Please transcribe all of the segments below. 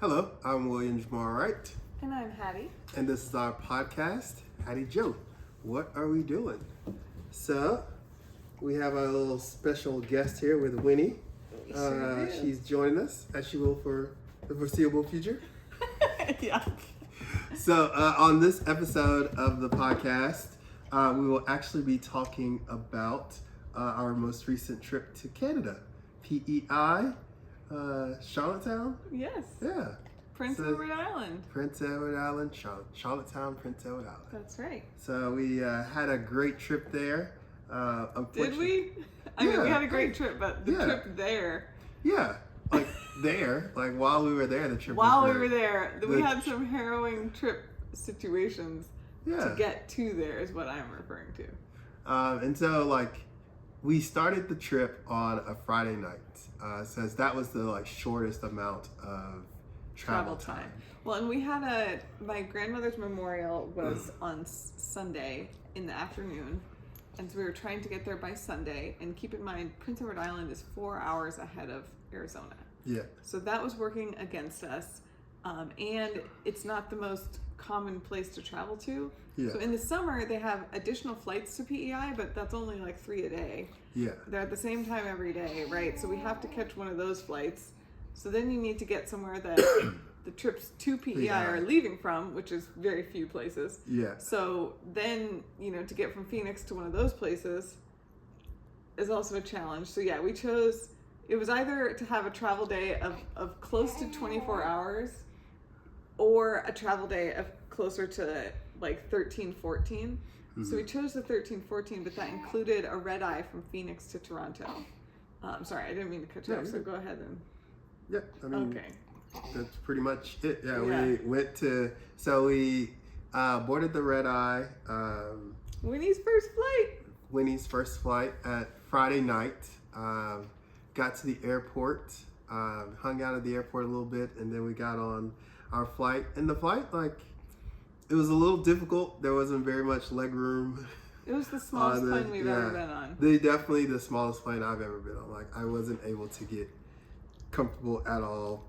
Hello, I'm William Jamal Wright, And I'm Hattie. and this is our podcast, HattieJo. What are we doing? So, we have a little special guest here with Winnie. We sure do. She's joining us, as she will for the foreseeable future. Yeah. So, on this episode of the podcast, we will actually be talking about our most recent trip to Canada, PEI, Charlottetown. Yes. Yeah. Prince Edward Island. Prince Edward Island, Charlottetown, Prince Edward Island. That's right. So we had a great trip there. Did we? I mean, Yeah. we had a great trip, but the Yeah. trip there. Yeah, like there, like while we were there, the trip. While was we great. were there, we had some harrowing trip situations Yeah. to get to there, is what I'm referring to. And so like we started the trip on a Friday night, since that was the like shortest amount of travel time. Well, and we had my grandmother's memorial was on Sunday in the afternoon. And so we were trying to get there by Sunday. And keep in mind, Prince Edward Island is 4 hours ahead of Arizona. Yeah. So that was working against us. And it's not the most common place to travel to. Yeah. So in the summer, they have additional flights to PEI, but that's only like 3 a day. Yeah. They're at the same time every day, right? So we have to catch one of those flights. So then you need to get somewhere that the trips to PEI are leaving from, which is very few places. Yeah. So then, to get from Phoenix to one of those places is also a challenge. So yeah, we chose, it was either to have a travel day of close to 24 hours or a travel day of closer to like 13, 14. So we chose the 13, 14, but that included a red eye from Phoenix to Toronto. Sorry, I didn't mean to cut you off, so go ahead and... Yeah. I mean, Okay. that's pretty much it. Yeah. Yeah. We went to, so we boarded the red eye. Winnie's first flight. Winnie's first flight at Friday night. Got to the airport, hung out at the airport a little bit, and then we got on our flight. And the flight, like, it was a little difficult. There wasn't very much leg room. It was the smallest plane we've ever been on. Definitely the smallest plane I've ever been on. Like, I wasn't able to get comfortable at all.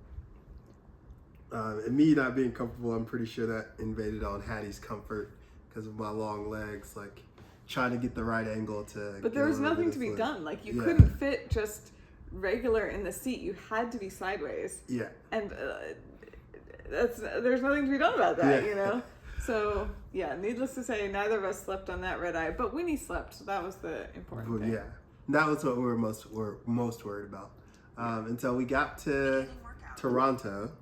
And me not being comfortable, I'm pretty sure that invaded on Hattie's comfort because of my long legs, like trying to get the right angle to. But there was nothing to be foot. done. Like you couldn't fit just regular in the seat. You had to be sideways. Yeah. And there's nothing to be done about that, So yeah, needless to say, neither of us slept on that red eye, but Winnie slept, so that was the important thing. Yeah, that was what we were most worried about. And so we got to Toronto.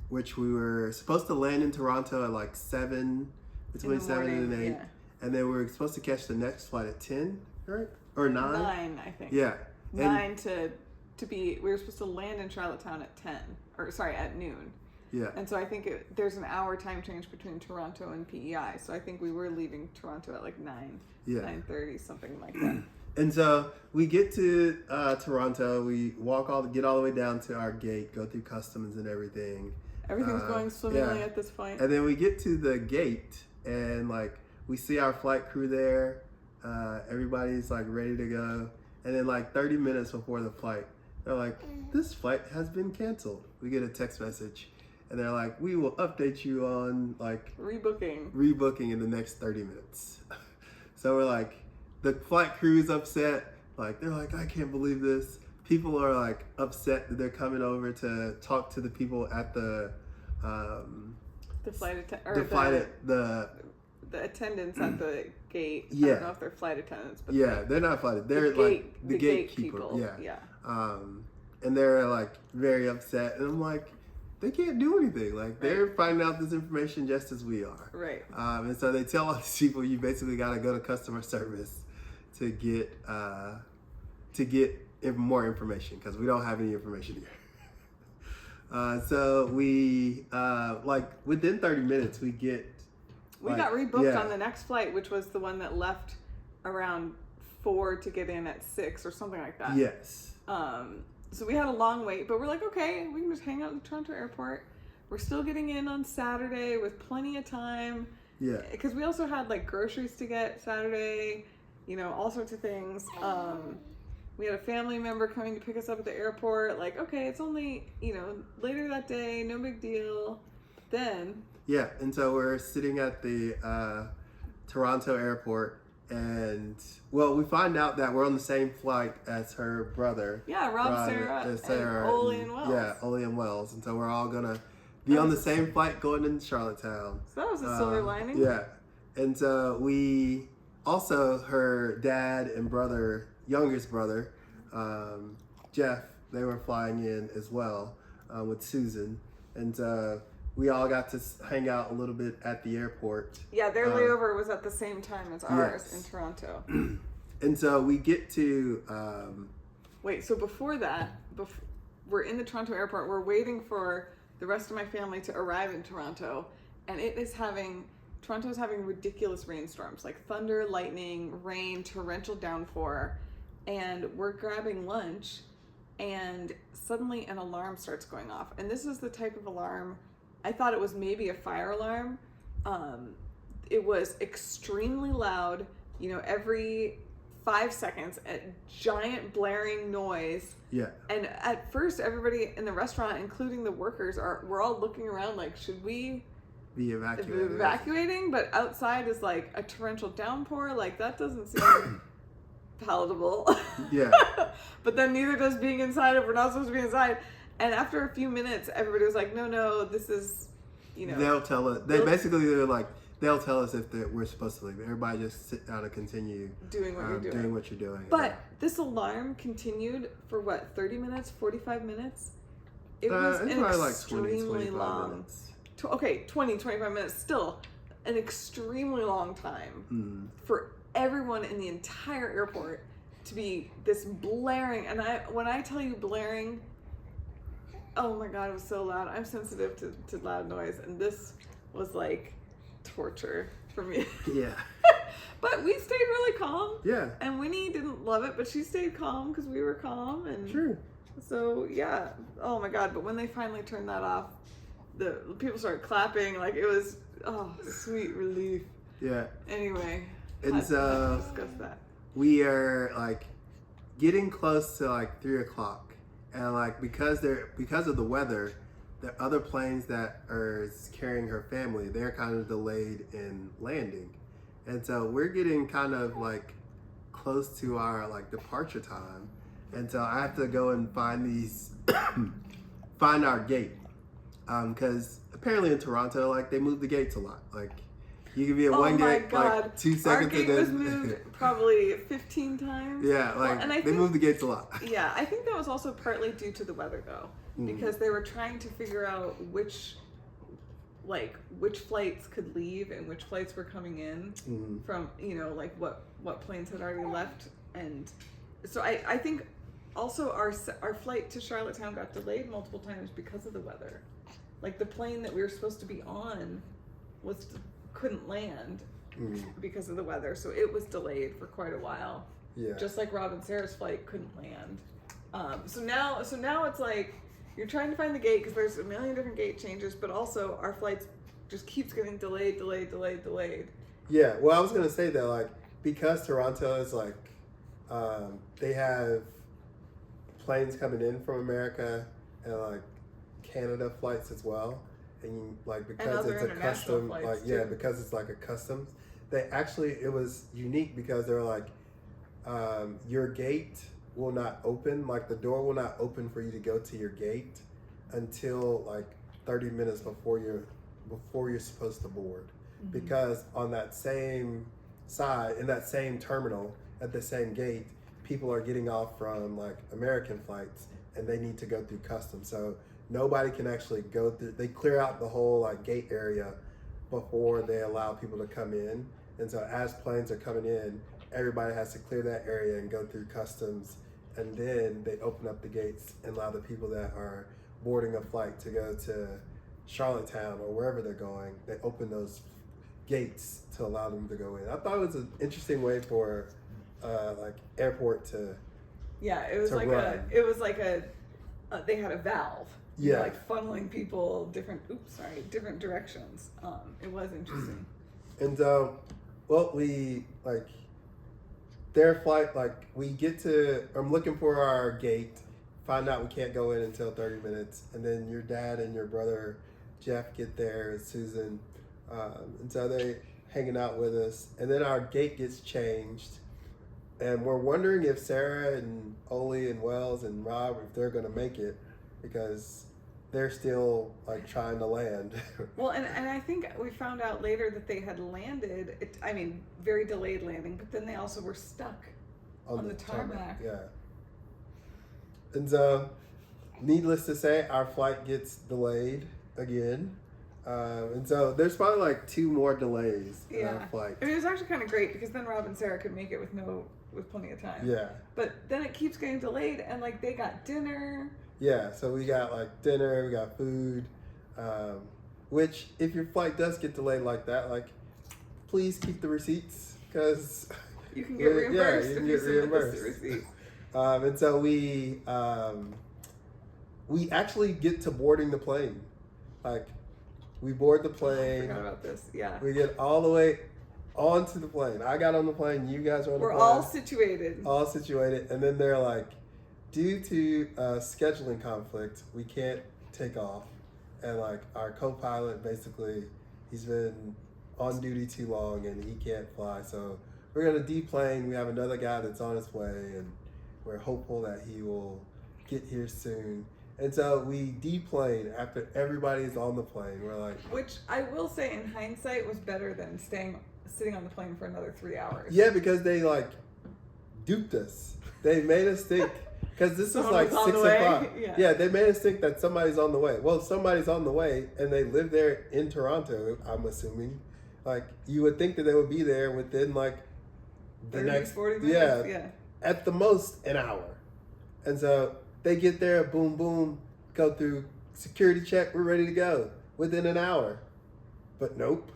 Which we were supposed to land in Toronto at like 7, between 7 and 8. Yeah. And then we were supposed to catch the next flight at 10, right? Or 9? 9, I think. Yeah. 9 to be, we were supposed to land in Charlottetown at noon. Yeah. And so I think there's an hour time change between Toronto and PEI. So I think we were leaving Toronto at like 9:30, something like that. And so we get to Toronto, we get all the way down to our gate, go through customs and everything. Everything's going swimmingly at this point. And then we get to the gate and like we see our flight crew there. Everybody's like ready to go. And then like 30 minutes before the flight, they're like, this flight has been canceled. We get a text message and they're like, we will update you on like rebooking in the next 30 minutes. So we're like, the flight crew's upset. Like, they're like, I can't believe this. People are like upset that they're coming over to talk to the people at the attendants at the gate. Yeah. I don't know if they're flight attendants, but they're not flight. They're the gatekeeper. People. Yeah. And they're like very upset, and I'm like, they can't do anything. Like they're finding out this information just as we are. Right. And so they tell all these people, you basically got to go to customer service to get more information because we don't have any information here. So we like within 30 minutes we got rebooked on the next flight, which was the one that left around 4 to get in at 6 or something like that. Yes. So we had a long wait, but we're like, okay, we can just hang out in the Toronto airport. We're still getting in on Saturday with plenty of time. Yeah. Because we also had like groceries to get Saturday, all sorts of things. We had a family member coming to pick us up at the airport. Like, okay, it's only, later that day, no big deal. Then... Yeah, and so we're sitting at the Toronto airport, and, well, we find out that we're on the same flight as her brother. Yeah, Rob, Sarah, and Oli and Wells. Yeah, Oli and Wells. And so we're all going to be on the same flight going into Charlottetown. So that was a silver lining. Yeah. And so we... Also, her dad and brother, youngest brother, Jeff, they were flying in as well with Susan. And we all got to hang out a little bit at the airport. Yeah, their layover was at the same time as ours in Toronto. And so we get to... Wait, so before that, we're in the Toronto airport. We're waiting for the rest of my family to arrive in Toronto. And Toronto is having ridiculous rainstorms, like thunder, lightning, rain, torrential downpour, and we're grabbing lunch, and suddenly an alarm starts going off. And this is the type of alarm, I thought it was maybe a fire alarm. It was extremely loud, every 5 seconds, a giant blaring noise. Yeah. And at first, everybody in the restaurant, including the workers, we're all looking around like, should we... be evacuating, but outside is like a torrential downpour. Like, that doesn't seem palatable. Yeah. But then neither does being inside if we're not supposed to be inside. And after a few minutes, everybody was like, no, this is, They'll tell us. They're like, they'll tell us if we're supposed to leave. Everybody just sit down and continue doing what you're doing. Doing what you're doing. But this alarm continued for 30 minutes, 45 minutes? It was it's probably like 20, 25 long. minutes. 20, 25 minutes, still an extremely long time for everyone in the entire airport to be this blaring. And when I tell you blaring, oh my God, it was so loud. I'm sensitive to loud noise, and this was like torture for me. Yeah. But we stayed really calm. Yeah. And Winnie didn't love it, but she stayed calm because we were calm. And sure. So yeah, oh my God. But when they finally turned that off, the people started clapping. Like, it was, sweet relief. Yeah. Anyway. And so discuss that. We are like getting close to like 3:00, and like because of the weather, the other planes that are carrying her family, they're kind of delayed in landing, and so we're getting kind of like close to our like departure time, and so I have to go and find our gate. Because apparently in Toronto, like, they move the gates a lot. Like, you can be at one gate, like, 2 seconds. Our gate was moved probably 15 times. Yeah, like, they move the gates a lot. Yeah, I think that was also partly due to the weather, though. Because they were trying to figure out which flights could leave and which flights were coming in from, like, what planes had already left. And so I think also our flight to Charlottetown got delayed multiple times because of the weather. Like, the plane that we were supposed to be on couldn't land because of the weather, so it was delayed for quite a while. Yeah. Just like Rob and Sarah's flight couldn't land. So now it's like you're trying to find the gate because there's a million different gate changes, but also our flights just keeps getting delayed. Yeah. Well, I was gonna say that, like, because Toronto is like they have planes coming in from America and like Canada flights as well, and like because it's a custom, like because it's like a customs. It was unique because they're like, your gate will not open, like the door will not open for you to go to your gate until like 30 minutes before you're supposed to board, because on that same side, in that same terminal at the same gate, people are getting off from like American flights and they need to go through customs. So nobody can actually go through. They clear out the whole like gate area before they allow people to come in. And so as planes are coming in, everybody has to clear that area and go through customs. And then they open up the gates and allow the people that are boarding a flight to go to Charlottetown or wherever they're going. They open those gates to allow them to go in. I thought it was an interesting way for like airport to it was like run. They had a valve. Yeah. Like funneling people different directions. It was interesting. And we like their flight, like I'm looking for our gate, find out we can't go in until 30 minutes, and then your dad and your brother Jeff get there, Susan, and so they hanging out with us, and then our gate gets changed, and we're wondering if Sarah and Oli and Wells and Rob, if they're gonna make it, because they're still like trying to land. Well, and I think we found out later that they had landed, very delayed landing, but then they also were stuck on the tarmac. Yeah. And so, needless to say, our flight gets delayed again. And so there's probably like 2 more delays in our flight. I mean, it was actually kind of great because then Rob and Sarah could make it with plenty of time. Yeah. But then it keeps getting delayed, and like they got dinner. Yeah, so we got like dinner, we got food, which if your flight does get delayed like that, like please keep the receipts, because you can get reimbursed if you submit the receipt. And so we actually get to boarding the plane. Like we board the plane. I forgot about this. Yeah. We get all the way onto the plane. I got on the plane. You guys are on the plane. We're all situated. All situated, and then they're like, due to scheduling conflict, we can't take off. And like our co-pilot, basically, he's been on duty too long and he can't fly. So we're gonna deplane. We have another guy that's on his way, and we're hopeful that he will get here soon. And so we deplane after everybody's on the plane. We're like, which I will say in hindsight was better than sitting on the plane for another 3 hours. Yeah, because they like duped us. They made us think. Because this was like 6 o'clock. Yeah, they made us think that somebody's on the way. Well, somebody's on the way, and they live there in Toronto, I'm assuming. Like, you would think that they would be there within like the 30, next 40 minutes. Yeah. At the most an hour. And so they get there, boom, boom, go through security check, we're ready to go within an hour. But nope,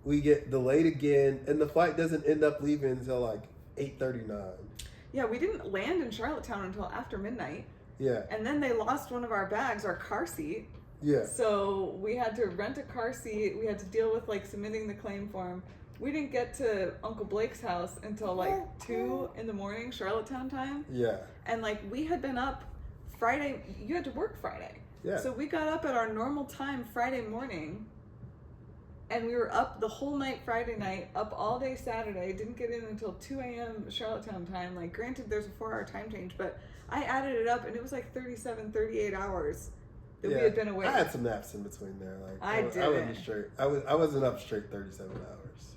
we get delayed again, and the flight doesn't end up leaving until like 8:39. Yeah, we didn't land in Charlottetown until after midnight. Yeah. And then they lost one of our bags, our car seat. Yeah. So we had to rent a car seat. We had to deal with like submitting the claim form. We didn't get to Uncle Blake's house until like 2 a.m, Charlottetown time. Yeah. And like we had been up Friday. You had to work Friday. Yeah. So we got up at our normal time Friday morning. And we were up the whole night Friday night, up all day Saturday, didn't get in until 2 a.m. Charlottetown time. Like, granted, there's a 4-hour time change, but I added it up, and it was like 37, 38 hours that we had been away. I had some naps in between there. Like I didn't. I wasn't straight. I wasn't up straight 37 hours.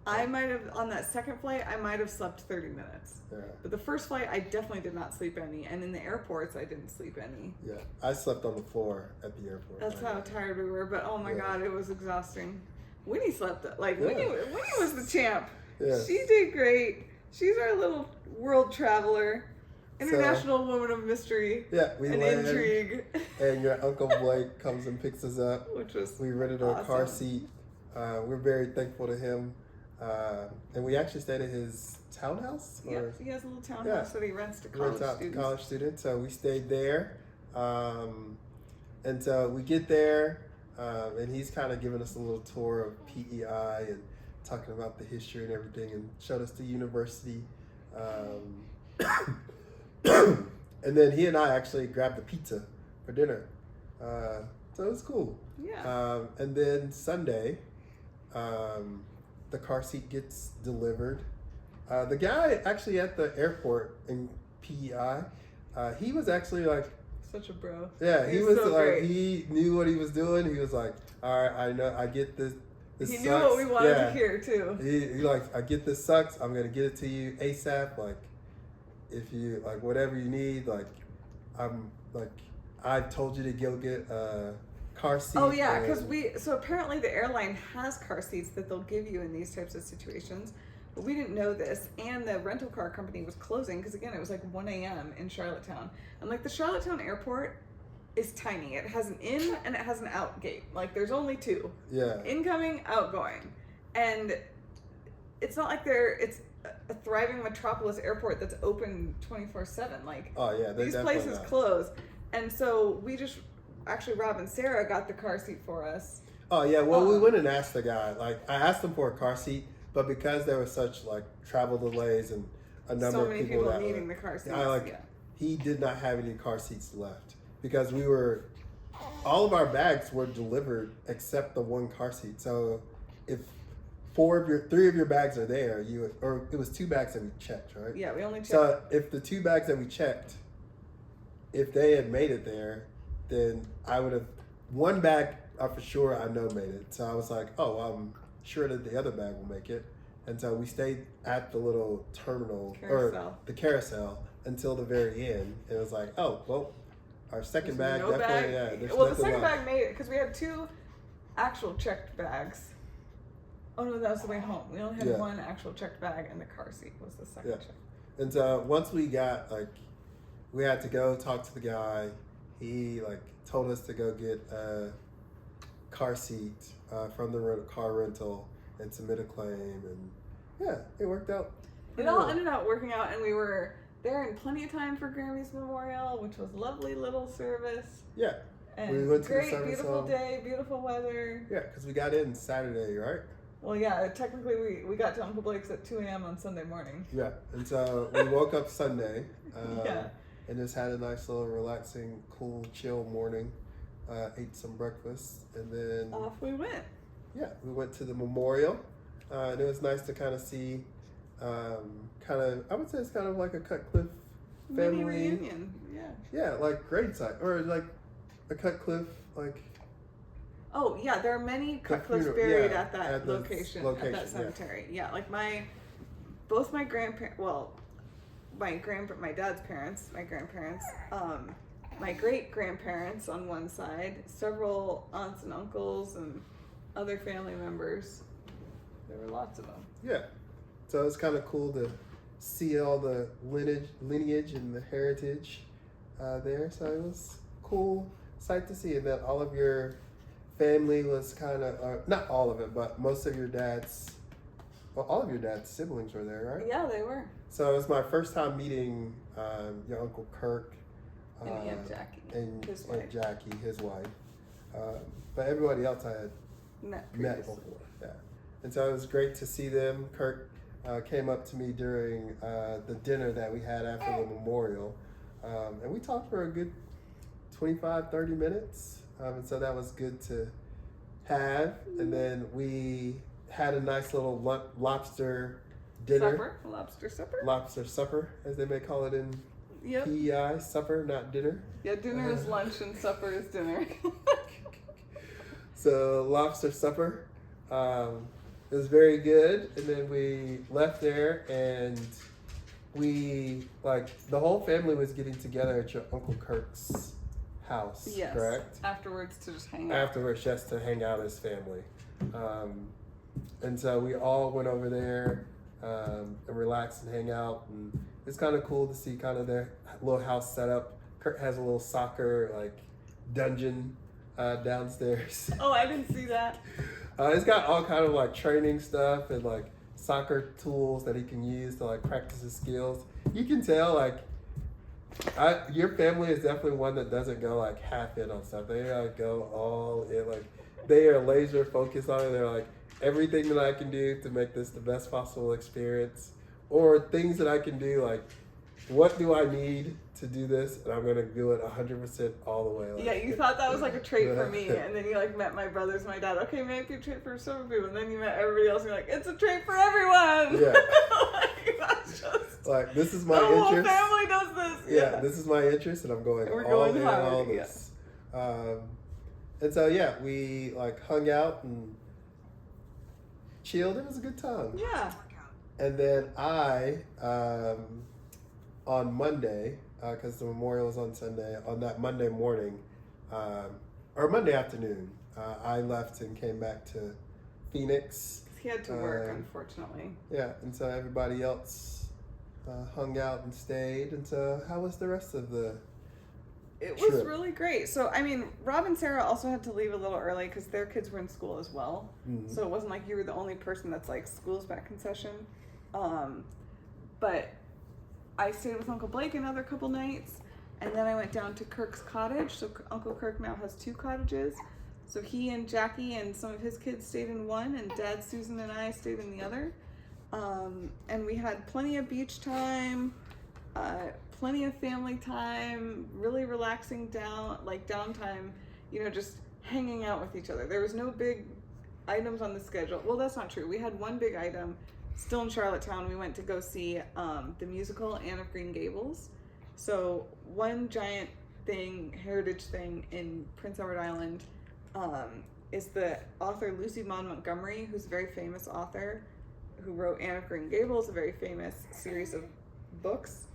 I might have, on that second flight, I might have slept 30 minutes. Yeah. But the first flight, I definitely did not sleep any. And in the airports, I didn't sleep any. Yeah. I slept on the floor at the airport. That's how tired we were. But oh my God, it was exhausting. Winnie slept. Like, Winnie was the champ. Yeah. She did great. She's our little world traveler. International woman of mystery. Yeah, we and land, intrigue. And your Uncle Blake comes and picks us up. Which was we rented a car seat. We're very thankful to him. And we actually stayed at his townhouse. Yeah, he has a little townhouse that he rents to college students. So we stayed there. And so we get there, and he's kind of giving us a little tour of PEI and talking about the history and everything, and showed us the university. And then he and I actually grabbed the pizza for dinner. So it was cool. Yeah. And then Sunday, the car seat gets delivered. The guy actually at the airport in PEI, he was actually like, such a bro. Yeah, he was so like, great. He knew what he was doing. He was like, all right, I know, I get this. This he sucks. knew what we wanted to hear too. He like, I get this sucks. I'm gonna get it to you ASAP. Like, if you like whatever you need, like, I told you to go get a car seat. Oh yeah, because so apparently the airline has car seats that they'll give you in these types of situations. But we didn't know this, and the rental car company was closing because again it was like 1 a.m. in Charlottetown, and like the Charlottetown airport is tiny. It has an in and it has an out gate. Like there's only two. Yeah. Incoming, outgoing, and it's not like it's a thriving metropolis airport that's open 24/7. Like these places close, and so we just actually Rob and Sarah got the car seat for us. Oh yeah, well we went and asked the guy. Like I asked him for a car seat. But because there was such like travel delays and a number so of many people people that needing the car seats. He did not have any car seats left because all of our bags were delivered except the one car seat. So if 3 of your bags are there, or it was 2 bags that we checked, right? Yeah, we only checked. So if the 2 bags that we checked, if they had made it there, then I would have, one bag for sure I know made it. So I was like, oh, I'm sure that the other bag will make it. And so we stayed at the little terminal or the carousel until the very end. And it was like, oh, well, our second bag definitely, there's well, the left. second bag made it because we had 2 actual checked bags. Oh no, that was the way home. We only had 1 actual checked bag, and the car seat was the second check. And so once we got, we had to go talk to the guy. He told us to go get a car seat from the car rental and submit a claim, and it worked out. It all ended up working out, and we were there in plenty of time for Grammie's memorial, which was lovely little service. Yeah. And we went to great, the service beautiful day, beautiful weather. Yeah, because we got in Saturday, right? Well, yeah, technically we got to Uncle Blake's at 2 a.m. on Sunday morning. Yeah, and so we woke up Sunday and just had a nice little relaxing, cool, chill morning. Ate some breakfast, and then off we went. Yeah, we went to the memorial, and it was nice to kind of see, I would say it's kind of like a Cutcliffe family mini reunion. Yeah, gravesite, or a Cutcliffe Oh yeah, there are many Cutcliffes buried at that location, at that cemetery. Yeah, both my grandparents, my dad's parents, my grandparents, my great grandparents on one side, several aunts and uncles, and other family members. There were lots of them. Yeah, so it's kind of cool to see all the lineage and the heritage there. So it was cool sight to see, and that all of your family was kind of, not all of it, but most of your all of your dad's siblings were there, right? Yeah, they were. So it was my first time meeting your Uncle Kirk. And Aunt Jackie. And Aunt Jackie, his wife. But everybody else I had met before. Yeah. And so it was great to see them. Kirk came up to me during the dinner that we had after the memorial. And we talked for a good 25, 30 minutes. And so that was good to have. And then we had a nice little lobster dinner. Lobster supper, as they may call it in PEI. Supper, not dinner. Yeah, dinner is lunch and supper is dinner. So lobster supper. It was very good. And then we left there, and we, the whole family was getting together at your Uncle Kirk's house, correct? Afterwards to just hang out. Afterwards, just to hang out as family. And so we all went over there and relax and hang out, and it's kind of cool to see kind of their little house set up. Kurt has a little soccer dungeon downstairs. Oh, I didn't see that. It's got all kind of training stuff and soccer tools that he can use to practice his skills. You can tell your family is definitely one that doesn't go half in on stuff. They go all in. They are laser focused on it. They're everything that I can do to make this the best possible experience, or things that I can do, what do I need to do this, and I'm going to do it 100% all the way. Yeah, you thought that was a trait for me, and then you met my brothers and my dad. Okay, maybe a trait for some people, and then you met everybody else, and you're it's a trait for everyone. Yeah. That's just... this is my interest. The whole family does this. Yeah, this is my interest, and I'm going all in on all this. And so, we hung out and chilled. It was a good time. Yeah. And then I, on Monday, because the memorial was on Sunday, on that Monday morning, or Monday afternoon, I left and came back to Phoenix. He had to work, unfortunately. Yeah, and so everybody else hung out and stayed. And so how was the rest of the It was really great. So, Rob and Sarah also had to leave a little early because their kids were in school as well. Mm-hmm. So it wasn't you were the only person that's school's back in session. But I stayed with Uncle Blake another couple nights, and then I went down to Kirk's cottage. So Uncle Kirk now has 2 cottages. So he and Jackie and some of his kids stayed in one, and Dad, Susan, and I stayed in the other. And we had plenty of beach time, plenty of family time, really relaxing downtime, just hanging out with each other. There was no big items on the schedule. Well, that's not true. We had one big item still in Charlottetown. We went to go see the musical Anne of Green Gables. So one giant heritage thing in Prince Edward Island is the author Lucy Maud Montgomery, who's a very famous author who wrote Anne of Green Gables, a very famous series of books,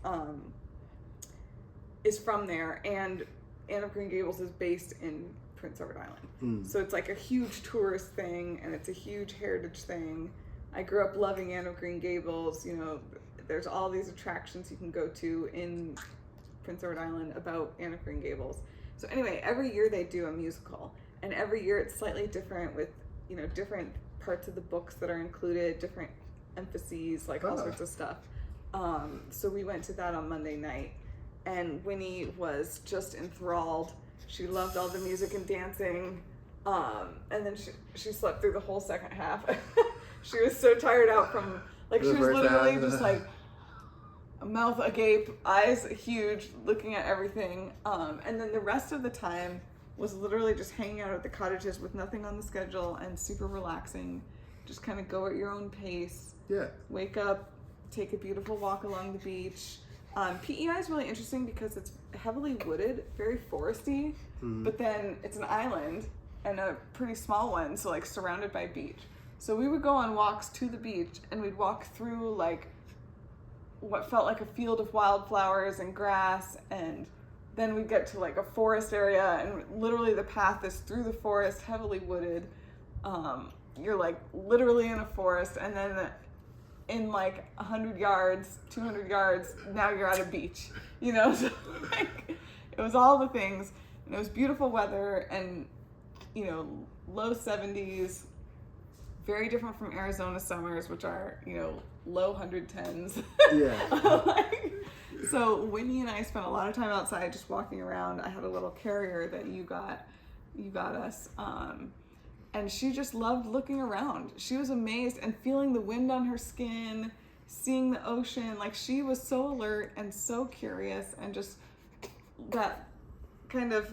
is from there. And Anne of Green Gables is based in Prince Edward Island. So it's like a huge tourist thing, and it's a huge heritage thing. I grew up loving Anne of Green Gables. There's all these attractions you can go to in Prince Edward Island about Anne of Green Gables. So anyway, every year they do a musical, and every year it's slightly different with, different parts of the books that are included, different emphases, like all sorts of stuff. So we went to that on Monday night, and Winnie was just enthralled. She loved all the music and dancing, and then she slept through the whole second half. She was so tired out from, she was literally just like mouth agape, eyes huge, looking at everything. And then the rest of the time was literally just hanging out at the cottages with nothing on the schedule and super relaxing. Just kind of go at your own pace. Yeah. Wake up, take a beautiful walk along the beach. PEI is really interesting because it's heavily wooded, very foresty, but then it's an island and a pretty small one, so surrounded by beach. So we would go on walks to the beach, and we'd walk through what felt like a field of wildflowers and grass, and then we'd get to a forest area, and literally the path is through the forest, heavily wooded. You're literally in a forest, and then in 100 yards, 200 yards, now you're at a beach, so it was all the things, and it was beautiful weather, and low 70s, very different from Arizona summers, which are low 110s. Yeah. So Winnie and I spent a lot of time outside just walking around. I had a little carrier that you got us, and she just loved looking around. She was amazed and feeling the wind on her skin, seeing the ocean. She was so alert and so curious, and just that kind of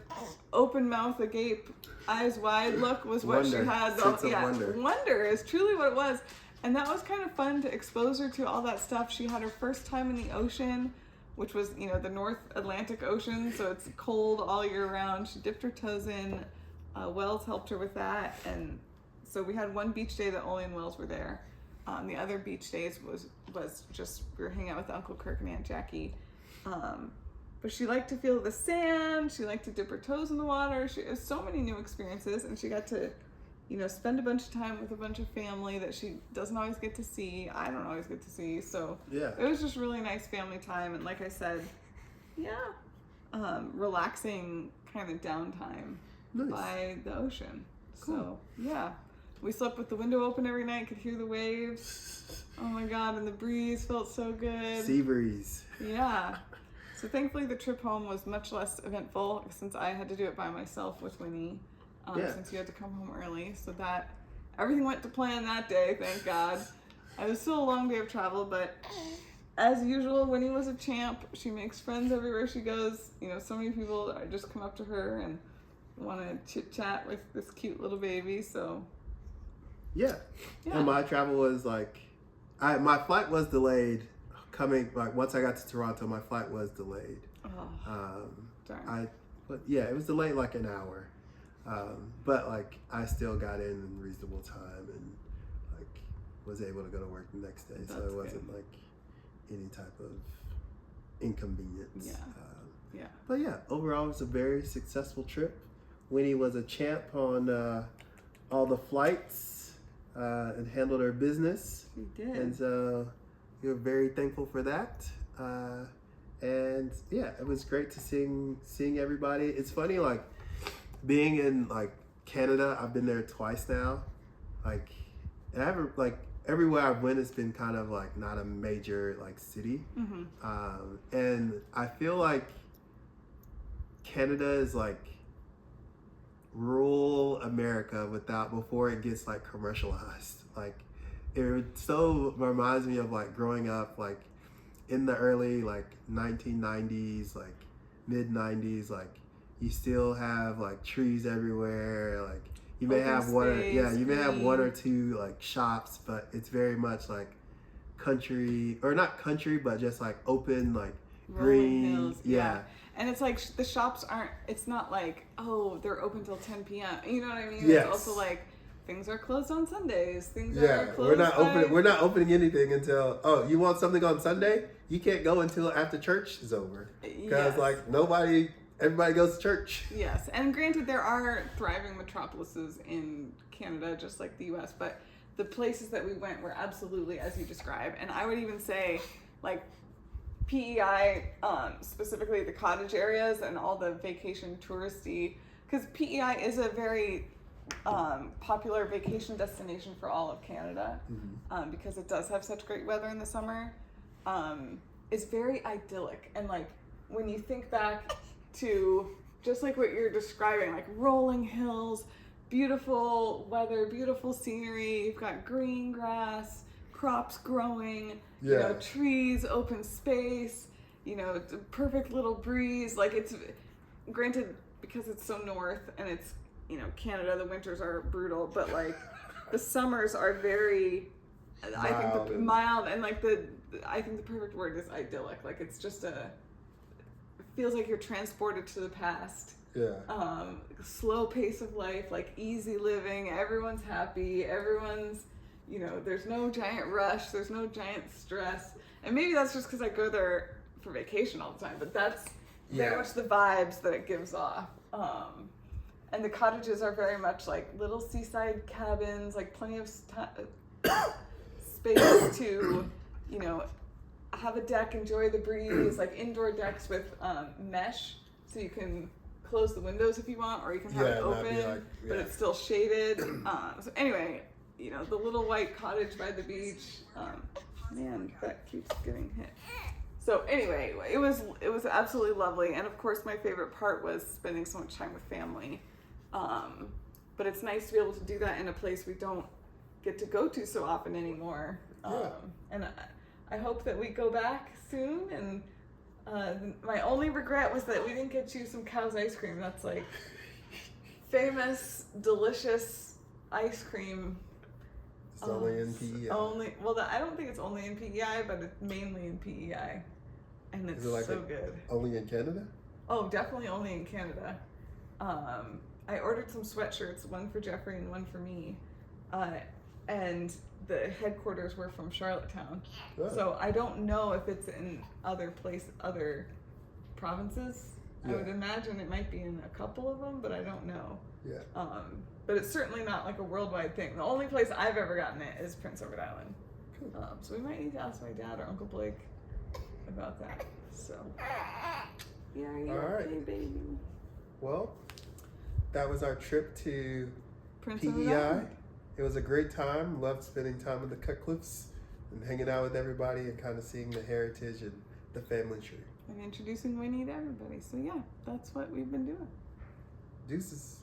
open mouth agape, eyes wide look was what wonder. She had. Wonder is truly what it was. And that was kind of fun to expose her to all that stuff. She had her first time in the ocean, which was, the North Atlantic Ocean, so it's cold all year round. She dipped her toes in. Wells helped her with that, and so we had one beach day that Ollie and Wells were there. The other beach days was just, we were hanging out with Uncle Kirk and Aunt Jackie. But she liked to feel the sand. She liked to dip her toes in the water. She has so many new experiences, and she got to, spend a bunch of time with a bunch of family that she doesn't always get to see. I don't always get to see. So yeah, it was just really nice family time. And like I said, relaxing kind of downtime by the ocean. Cool. So yeah, we slept with the window open every night, could hear the waves. Oh my God, and the breeze felt so good. Sea breeze. Yeah. So thankfully the trip home was much less eventful since I had to do it by myself with Winnie, since you had to come home early. So that everything went to plan that day, thank God. It was still a long day of travel, but as usual, Winnie was a champ. She makes friends everywhere she goes. So many people just come up to her and want to chit chat with this cute little baby. So yeah. And my travel was my flight was delayed. Once I got to Toronto, my flight was delayed. Darn. It was delayed an hour. But I still got in reasonable time and was able to go to work the next day. That's so it wasn't any type of inconvenience. But overall it was a very successful trip. Winnie was a champ on all the flights and handled her business. She did. And so we were very thankful for that. And it was great to seeing everybody. It's funny, being in Canada, I've been there twice now. And I haven't everywhere I've went, it's been kind of not a major city. Mm-hmm. And I feel Canada is rural America before it gets commercialized. it so reminds me of like growing up like in the early like 1990s, like mid 90s, like you still have like trees everywhere, like you may Open have one or, space, yeah, you may have green. one or two like shops, but it's very much like country, or not country, but just like open, like Rolling green. hills, Yeah. And it's like the shops aren't, it's not like, oh, they're open till 10 p.m. You know what I mean? Yes. It's also like things are closed on Sundays. Things are Yeah, closed we're not by... opening. We're not opening anything until. Oh, you want something on Sunday? You can't go until after church is over, because Yes. like everybody goes to church. Yes, and granted, there are thriving metropolises in Canada, just like the U.S., but the places that we went were absolutely as you describe. And I would even say, like, PEI, specifically the cottage areas and all the vacation touristy, because PEI is a very popular vacation destination for all of Canada, because it does have such great weather in the summer. Is very idyllic, and like when you think back to just like what you're describing, like rolling hills, beautiful weather, beautiful scenery, you've got green grass, crops growing, you know, trees, open space, you know, perfect little breeze. Like, it's granted, because it's so north and it's, you know, Canada, the winters are brutal, but like the summers are very mild, and like I think the perfect word is idyllic. Like, it's just it feels like you're transported to the past. Yeah. Slow pace of life, like easy living, everyone's happy, everyone's, you know, there's no giant rush, there's no giant stress. And maybe that's just because I go there for vacation all the time, but that's very much the vibes that it gives off. And the cottages are very much like little seaside cabins, like plenty of space to, you know, have a deck, enjoy the breeze, like indoor decks with mesh, so you can close the windows if you want, or you can have it open, but it's still shaded. So anyway, you know, the little white cottage by the beach. Man, that keeps getting hit. So anyway, it was absolutely lovely, and of course my favorite part was spending so much time with family. But it's nice to be able to do that in a place we don't get to go to so often anymore. And I hope that we go back soon. And my only regret was that we didn't get you some Cow's ice cream. That's like famous, delicious ice cream. It's only in PEI. I don't think it's only in PEI, but it's mainly in PEI. And it's so good. Only in Canada? Oh, definitely only in Canada. I ordered some sweatshirts, one for Jeffrey and one for me. And the headquarters were from Charlottetown. Oh. So I don't know if it's in other provinces. Yeah. I would imagine it might be in a couple of them, but I don't know. Yeah. But it's certainly not like a worldwide thing. The only place I've ever gotten it is Prince Edward Island. Cool. So we might need to ask my dad or Uncle Blake about that. So, yeah, are you okay, baby? Well, that was our trip to Prince PEI. Edward Island. It was a great time. Loved spending time in the Cutcliffes and hanging out with everybody and kind of seeing the heritage and the family tree. And introducing Winnie to everybody. So yeah, that's what we've been doing. Deuces.